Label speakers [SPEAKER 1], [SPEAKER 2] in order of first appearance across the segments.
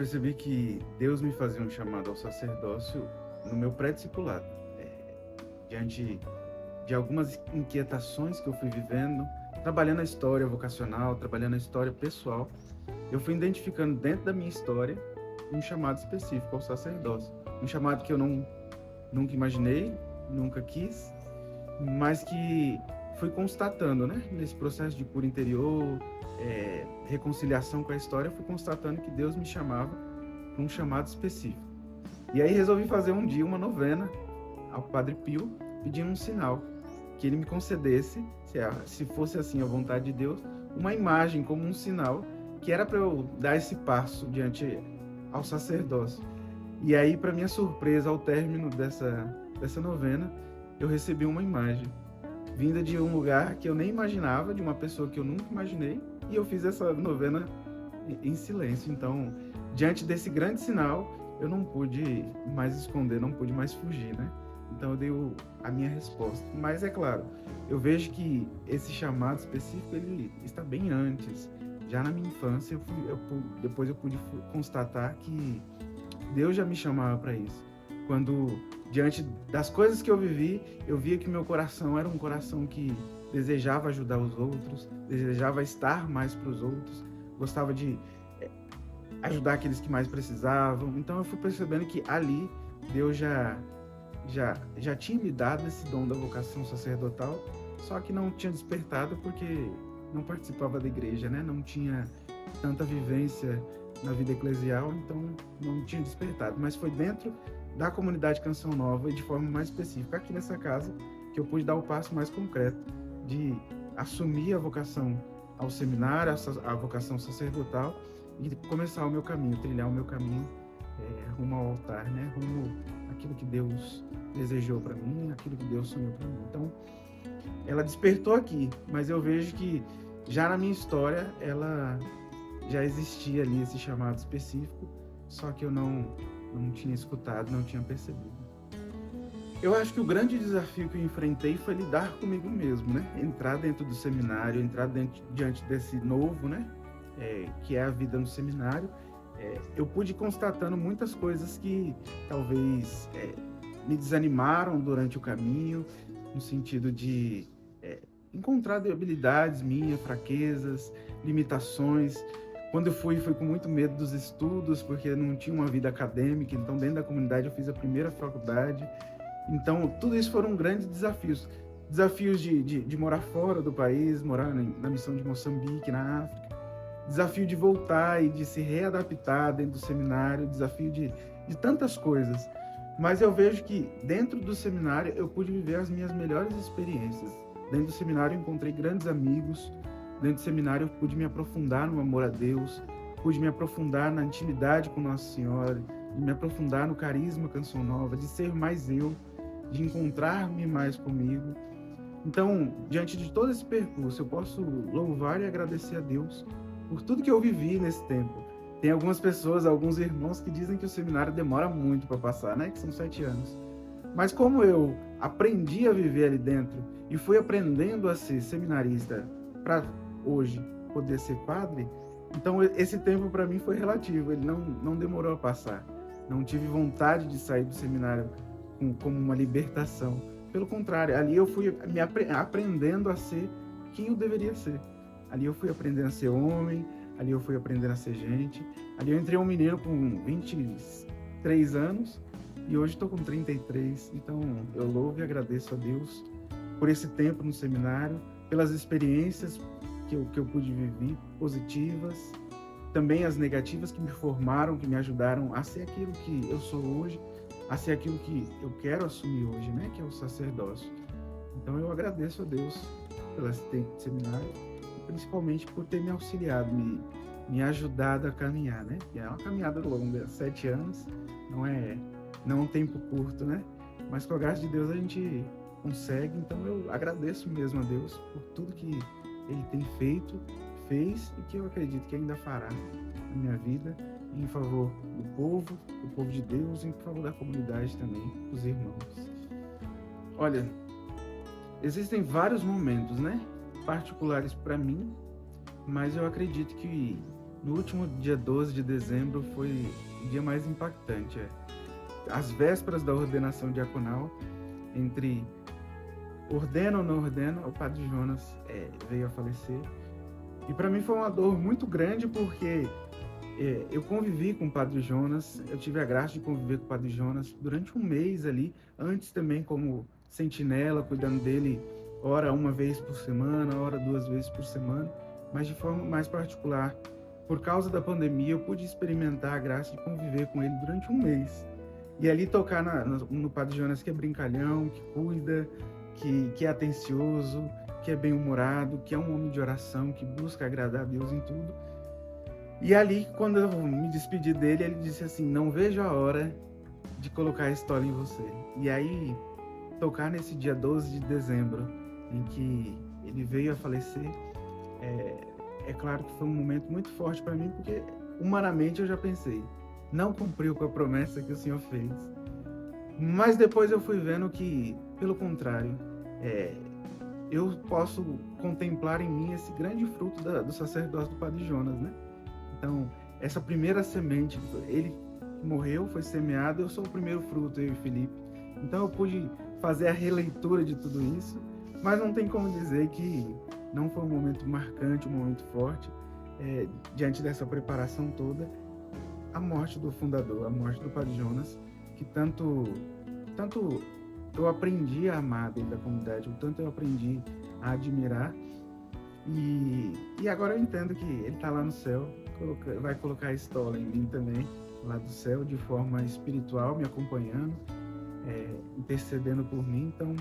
[SPEAKER 1] percebi que Deus me fazia um chamado ao sacerdócio no meu pré-discipulado, diante de algumas inquietações que eu fui vivendo, trabalhando a história vocacional, trabalhando a história pessoal. Eu fui identificando dentro da minha história um chamado específico ao sacerdócio, um chamado que eu nunca imaginei, nunca quis, mas que fui constatando, né? Nesse processo de cura interior, reconciliação com a história, fui constatando que Deus me chamava para um chamado específico. E aí resolvi fazer um dia uma novena ao Padre Pio, pedindo um sinal, que ele me concedesse, se fosse assim a vontade de Deus, uma imagem como um sinal, que era para eu dar esse passo diante ao sacerdócio. E aí, para minha surpresa, ao término dessa novena, eu recebi uma imagem, vinda de um lugar que eu nem imaginava, de uma pessoa que eu nunca imaginei, e eu fiz essa novena em silêncio. Então, diante desse grande sinal, eu não pude mais esconder, não pude mais fugir, né? Então, eu dei a minha resposta. Mas, é claro, eu vejo que esse chamado específico, ele está bem antes. Já na minha infância, depois eu pude constatar que Deus já me chamava para isso. Quando, diante das coisas que eu vivi, eu via que meu coração era um coração que desejava ajudar os outros, desejava estar mais para os outros, gostava de ajudar aqueles que mais precisavam. Então eu fui percebendo que ali Deus já tinha me dado esse dom da vocação sacerdotal, só que não tinha despertado porque não participava da igreja, né? Não tinha tanta vivência na vida eclesial, então não tinha despertado. Mas foi dentro da comunidade Canção Nova e de forma mais específica, aqui nessa casa, que eu pude dar o passo mais concreto de assumir a vocação ao seminário, a vocação sacerdotal e começar o meu caminho, trilhar o meu caminho rumo ao altar, né? Rumo àquilo que Deus desejou para mim, aquilo que Deus sonhou para mim. Então, ela despertou aqui, mas eu vejo que já na minha história, ela já existia ali esse chamado específico, só que eu não tinha escutado, não tinha percebido. Eu acho que o grande desafio que eu enfrentei foi lidar comigo mesmo, né? Entrar dentro do seminário, entrar diante desse novo, né? Que é a vida no seminário. Eu pude ir constatando muitas coisas que talvez me desanimaram durante o caminho, no sentido de encontrar debilidades minhas, fraquezas, limitações. Quando eu fui com muito medo dos estudos, porque não tinha uma vida acadêmica. Então, dentro da comunidade, eu fiz a primeira faculdade. Então, tudo isso foram grandes desafios. Desafios de morar fora do país, morar na missão de Moçambique, na África. Desafio de voltar e de se readaptar dentro do seminário. Desafio de tantas coisas. Mas eu vejo que dentro do seminário eu pude viver as minhas melhores experiências. Dentro do seminário eu encontrei grandes amigos. Dentro do seminário eu pude me aprofundar no amor a Deus, pude me aprofundar na intimidade com Nossa Senhora, de me aprofundar no carisma Canção Nova, de ser mais eu, de encontrar-me mais comigo. Então, diante de todo esse percurso, eu posso louvar e agradecer a Deus por tudo que eu vivi nesse tempo. Tem algumas pessoas, alguns irmãos que dizem que o seminário demora muito para passar, né? Que são 7 anos. Mas como eu aprendi a viver ali dentro e fui aprendendo a ser seminarista para hoje poder ser padre, então esse tempo para mim foi relativo, ele não demorou a passar. Não tive vontade de sair do seminário como uma libertação. Pelo contrário, ali eu fui aprendendo a ser quem eu deveria ser. Ali eu fui aprendendo a ser homem, ali eu fui aprendendo a ser gente. Ali eu entrei um menino com 23 anos e hoje estou com 33. Então eu louvo e agradeço a Deus por esse tempo no seminário, pelas experiências que eu pude viver, positivas, também as negativas que me formaram, que me ajudaram a ser aquilo que eu sou hoje, a ser aquilo que eu quero assumir hoje, né? Que é o sacerdócio. Então eu agradeço a Deus pelo esse tempo de seminário, e principalmente por ter me auxiliado, me ajudado a caminhar, né? Que é uma caminhada longa, 7 anos, não é um tempo curto, né? Mas com a graça de Deus a gente consegue. Então eu agradeço mesmo a Deus por tudo que Ele tem feito, fez e que eu acredito que ainda fará na minha vida, em favor do povo de Deus, e em favor da comunidade também, dos irmãos. Olha, existem vários momentos, né? Particulares para mim, mas eu acredito que no último dia 12 de dezembro foi o dia mais impactante. As vésperas da ordenação diaconal, entre ordena ou não ordena, o padre Jonas veio a falecer. E para mim foi uma dor muito grande, porque eu convivi com o padre Jonas, eu tive a graça de conviver com o padre Jonas durante um mês ali, antes também como sentinela, cuidando dele, ora uma vez por semana, ora 2 vezes por semana, mas de forma mais particular. Por causa da pandemia, eu pude experimentar a graça de conviver com ele durante um mês. E ali tocar no padre Jonas, que é brincalhão, que cuida, que é atencioso, que é bem-humorado, que é um homem de oração, que busca agradar a Deus em tudo. E ali, quando eu me despedi dele, ele disse assim: não vejo a hora de colocar a história em você. E aí, tocar nesse dia 12 de dezembro, em que ele veio a falecer, é claro que foi um momento muito forte para mim, porque humanamente eu já pensei, não cumpriu com a promessa que o Senhor fez. Mas depois eu fui vendo que, pelo contrário, eu posso contemplar em mim esse grande fruto do sacerdócio do padre Jonas, né? Então, essa primeira semente, ele morreu, foi semeado, eu sou o primeiro fruto, eu e Felipe. Então eu pude fazer a releitura de tudo isso, mas não tem como dizer que não foi um momento marcante, um momento forte, diante dessa preparação toda, a morte do fundador, a morte do padre Jonas, que tanto eu aprendi a amar dentro da comunidade, o tanto eu aprendi a admirar, e agora eu entendo que ele está lá no céu, vai colocar a estola em mim também, lá do céu, de forma espiritual, me acompanhando, intercedendo por mim. Então,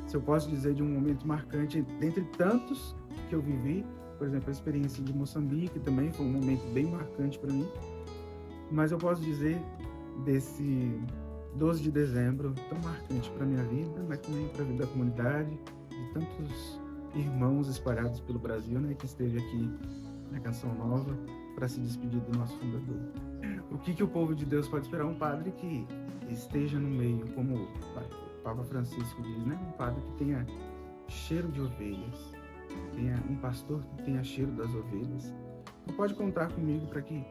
[SPEAKER 1] se eu posso dizer de um momento marcante, dentre tantos que eu vivi, por exemplo, a experiência de Moçambique também foi um momento bem marcante para mim, mas eu posso dizer desse 12 de dezembro, tão marcante para a minha vida, mas também para a vida da comunidade, de tantos irmãos espalhados pelo Brasil, né, que esteve aqui na Canção Nova para se despedir do nosso fundador. O que o povo de Deus pode esperar? Um padre que esteja no meio, como o Papa Francisco diz, né? Um padre que tenha cheiro de ovelhas, um pastor que tenha cheiro das ovelhas. Então pode contar comigo para que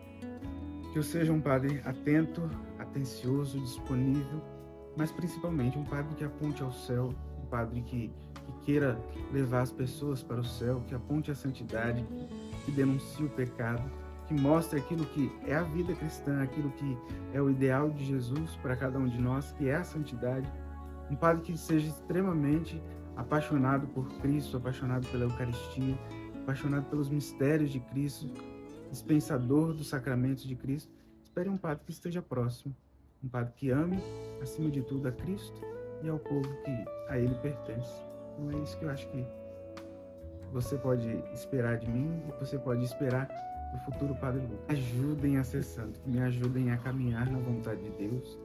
[SPEAKER 1] eu seja um padre atento, atencioso, disponível, mas principalmente um padre que aponte ao céu, um padre que queira levar as pessoas para o céu, que aponte a santidade, que denuncie o pecado, que mostre aquilo que é a vida cristã, aquilo que é o ideal de Jesus para cada um de nós, que é a santidade. Um padre que seja extremamente apaixonado por Cristo, apaixonado pela Eucaristia, apaixonado pelos mistérios de Cristo, dispensador dos sacramentos de Cristo. Espere um padre que esteja próximo, um padre que ame, acima de tudo, a Cristo e ao povo que a ele pertence. Então é isso que eu acho que você pode esperar de mim e você pode esperar do futuro Padre Lucas. Me ajudem a ser santo, me ajudem a caminhar na vontade de Deus.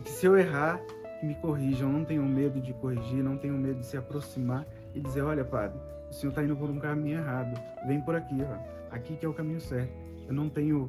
[SPEAKER 1] Que se eu errar, que me corrijam, não tenham medo de corrigir, não tenham medo de se aproximar e dizer: olha, padre, o senhor está indo por um caminho errado, vem por aqui, ó. Aqui que é o caminho certo. Eu não tenho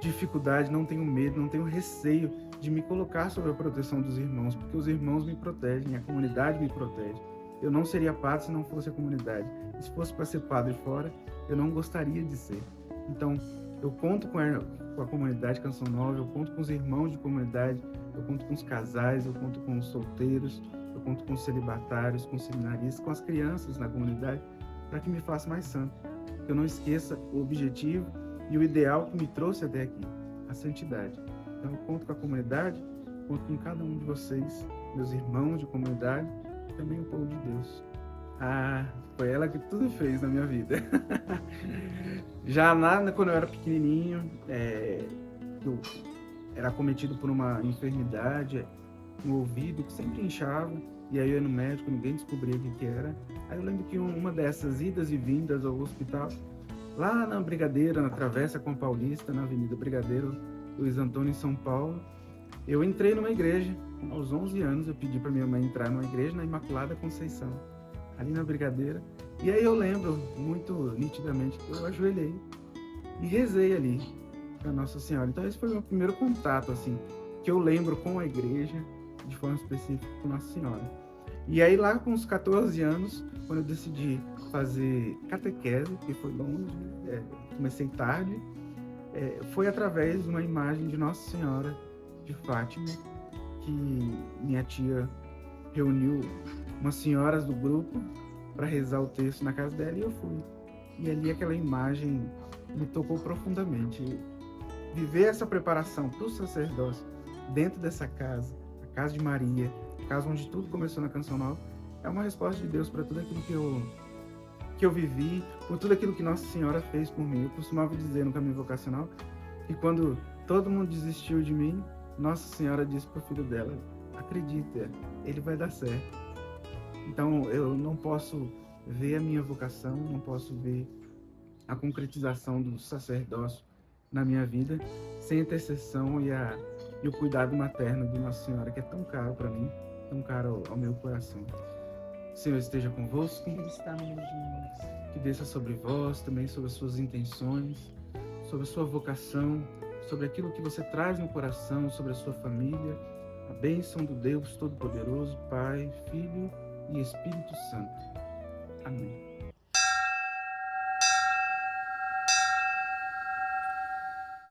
[SPEAKER 1] dificuldade, não tenho medo, não tenho receio de me colocar sob a proteção dos irmãos, porque os irmãos me protegem, a comunidade me protege. Eu não seria padre se não fosse a comunidade. E se fosse para ser padre fora, eu não gostaria de ser. Então, eu conto com a comunidade Canção Nova, eu conto com os irmãos de comunidade, eu conto com os casais, eu conto com os solteiros, eu conto com os celibatários, com os seminaristas, com as crianças na comunidade, para que me faça mais santo. Que eu não esqueça o objetivo e o ideal que me trouxe até aqui, a santidade. Então, eu conto com a comunidade, conto com cada um de vocês, meus irmãos de comunidade, e também o povo de Deus. Foi ela que tudo fez na minha vida. Já quando eu era pequenininho, eu era acometido por uma enfermidade no ouvido que sempre inchava, e aí eu ia no médico, ninguém descobria o que era. Aí eu lembro que uma dessas idas e vindas ao hospital, lá na Brigadeira, na Travessa com a Paulista, na Avenida Brigadeiro, Luiz Antônio, em São Paulo, eu entrei numa igreja. Aos 11 anos, eu pedi para minha mãe entrar numa igreja na Imaculada Conceição, ali na Brigadeira. E aí eu lembro muito nitidamente que eu ajoelhei e rezei ali para Nossa Senhora. Então esse foi o meu primeiro contato, assim, que eu lembro com a igreja, de forma específica com Nossa Senhora. E aí lá com uns 14 anos, quando eu decidi fazer catequese, que foi longe, comecei tarde, foi através de uma imagem de Nossa Senhora de Fátima, que minha tia reuniu umas senhoras do grupo para rezar o texto na casa dela e eu fui. E ali aquela imagem me tocou profundamente. Viver essa preparação para o sacerdócio dentro dessa casa, a casa de Maria, a casa onde tudo começou na Canção Nova, é uma resposta de Deus para tudo aquilo que eu vivi, por tudo aquilo que Nossa Senhora fez por mim. Eu costumava dizer no caminho vocacional que quando todo mundo desistiu de mim, Nossa Senhora disse para o filho dela: acredita, ele vai dar certo. Então eu não posso ver a minha vocação, não posso ver a concretização do sacerdócio na minha vida sem a intercessão e o cuidado materno de Nossa Senhora, que é tão caro para mim, tão caro ao meu coração. O Senhor esteja convosco.
[SPEAKER 2] Ele está no meio de nós.
[SPEAKER 1] Que desça sobre vós, também sobre as suas intenções, sobre a sua vocação, sobre aquilo que você traz no coração, sobre a sua família. A bênção do Deus Todo-Poderoso, Pai, Filho e Espírito Santo. Amém.